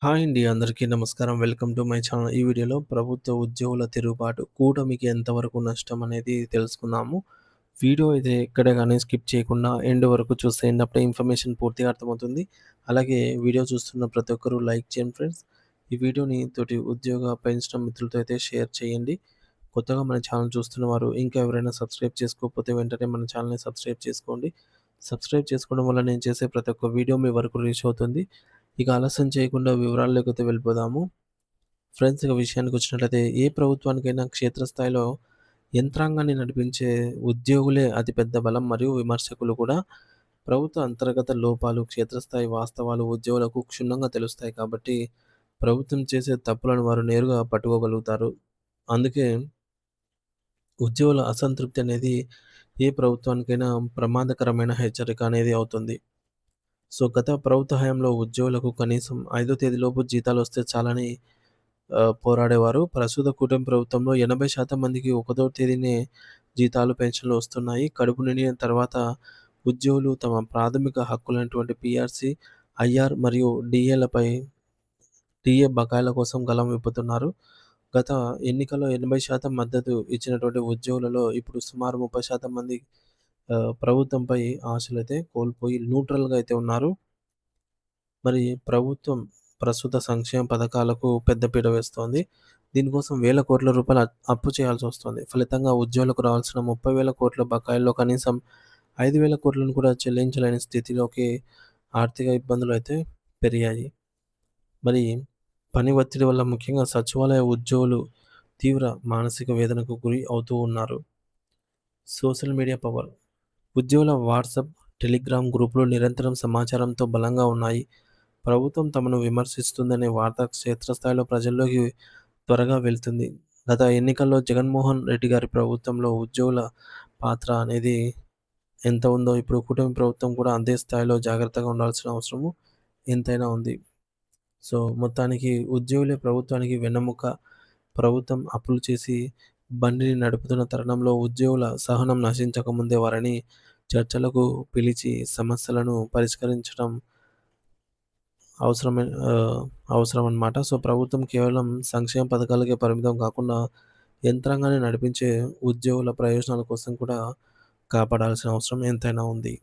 Hi అండి. అందరికీ నమస్కారం. Welcome to my channel. ఈ వీడియోలో ప్రభుత్వ ఉద్యోగుల తిరుగుబాటు కూటమికి ఎంతవరకు నష్టం అనేది తెలుసుకుందాము. వీడియో అయితే ఎక్కడ గాని స్కిప్ చేయకుండా ఎండ్ వరకు చూసేయండి. అప్పుడే ఇన్ఫర్మేషన్ పూర్తిగా అర్థమవుతుంది. అలాగే వీడియో చూస్తున్న ప్రతి ఒక్కరు లైక్ చేయండి ఫ్రెండ్స్. ఈ వీడియోని తోటి ఉద్యోగ పెన్షన్ మిత్రులతో అయితే షేర్ చేయండి. కొత్తగా మన ఛానల్ చూస్తున్న వారు ఇంకా ఎవరైనా సబ్స్క్రైబ్ చేసుకోకపోతే వెంటనే మన ఛానల్‌ని సబ్స్క్రైబ్ చేసుకోండి. సబ్స్క్రైబ్ చేసుకోవడం వల్ల నేను చేసే ప్రతి ఒక్క వీడియో మీ వరకు రీచ్ అవుతుంది. ఇక ఆలస్యం చేయకుండా వివరాల్లోకైతే వెళ్ళిపోదాము. ఫ్రెండ్స్ ఇక విషయానికొచ్చినట్లయితే ఏ ప్రభుత్వానికైనా క్షేత్రస్థాయిలో యంత్రాంగాన్ని నడిపించే ఉద్యోగులే అతిపెద్ద బలం మరియు విమర్శకులు కూడా ప్రభుత్వ అంతర్గత లోపాలు, క్షేత్రస్థాయి వాస్తవాలు ఉద్యోగులకు క్షుణ్ణంగా తెలుస్తాయి కాబట్టి ప్రభుత్వం చేసే తప్పులను వారు నేరుగా పట్టుకోగలుగుతారు. అందుకే ఉద్యోగుల అసంతృప్తి అనేది ఏ ప్రభుత్వానికైనా ప్రమాదకరమైన హెచ్చరిక అనేది అవుతుంది. సో, గత ప్రభుత్వ హయాంలో ఉద్యోగులకు కనీసం 5వ తేదీలోపు జీతాలొస్తే చాలని పోరాడేవారు. ప్రస్తుత కూటమి ప్రభుత్వంలో 80% మందికి ఒకటో తేదీనే జీతాలు, పెన్షన్‌లు వస్తున్నాయి. కడుపు నిండిన తర్వాత ఉద్యోగులు తమ ప్రాథమిక హక్కులైనటువంటి పీఆర్సీ, ఐఆర్ మరియు డీఏ బకాయిల కోసం గలం విప్పుతున్నారు. గత ఎన్నికల్లో 80% మద్దతు ఇచ్చినటువంటి ఉద్యోగులలో ఇప్పుడు సుమారు 30% మంది ప్రభుత్వంపై ఆశలైతే కోల్పోయి న్యూట్రల్‌గా అయితే ఉన్నారు. మరి ప్రభుత్వం ప్రస్తుత సంక్షేమ పథకాలకు పెద్దపీట వేస్తోంది. దీనికోసం వేల కోట్ల రూపాయలు అప్పు చేయాల్సొస్తుంది. ఫలితంగా ఉద్యోగులకు రావాల్సిన 30,000 కోట్ల బకాయిల్లో కనీసం 5,000 కోట్లను కూడా చెల్లించలేని స్థితిలోకి ఆర్థిక ఇబ్బందులైతే పెరిగాయి. మరి పని ఒత్తిడి వల్ల ముఖ్యంగా సచివాలయ ఉద్యోగులు తీవ్ర మానసిక వేదనకు గురి అవుతూ ఉన్నారు. Social media power. ఉద్యోగుల వాట్సాప్, టెలిగ్రామ్ గ్రూపులు నిరంతరం సమాచారంతో బలంగా ఉన్నాయి. ప్రభుత్వం తమను విమర్శిస్తుందనే వార్త క్షేత్రస్థాయిలో ప్రజల్లోకి త్వరగా వెళ్తుంది. గత ఎన్నికల్లో జగన్మోహన్ రెడ్డి గారి ప్రభుత్వంలో ఉద్యోగుల పాత్ర అనేది ఎంత ఉందో ఇప్పుడు కూటమి ప్రభుత్వం కూడా అదే స్థాయిలో జాగ్రత్తగా ఉండాల్సిన అవసరము ఎంతైనా ఉంది. సో, మొత్తానికి ఉద్యోగులే ప్రభుత్వానికి వెన్నెముక. ప్రభుత్వం అప్పులు చేసి బండిని నడుపుతున్న తరుణంలో ఉద్యోగుల సహనం నశించకముందే వారిని చర్చలకు పిలిచి సమస్యలను పరిష్కరించడం అవసరమే అవసరమనమాట. సో, ప్రభుత్వం కేవలం సంక్షేమ పథకాలకే పరిమితం కాకుండా యంత్రాంగాన్ని నడిపించే ఉద్యోగుల ప్రయోజనాల కోసం కూడా కాపాడాల్సిన అవసరం ఎంతైనా ఉంది.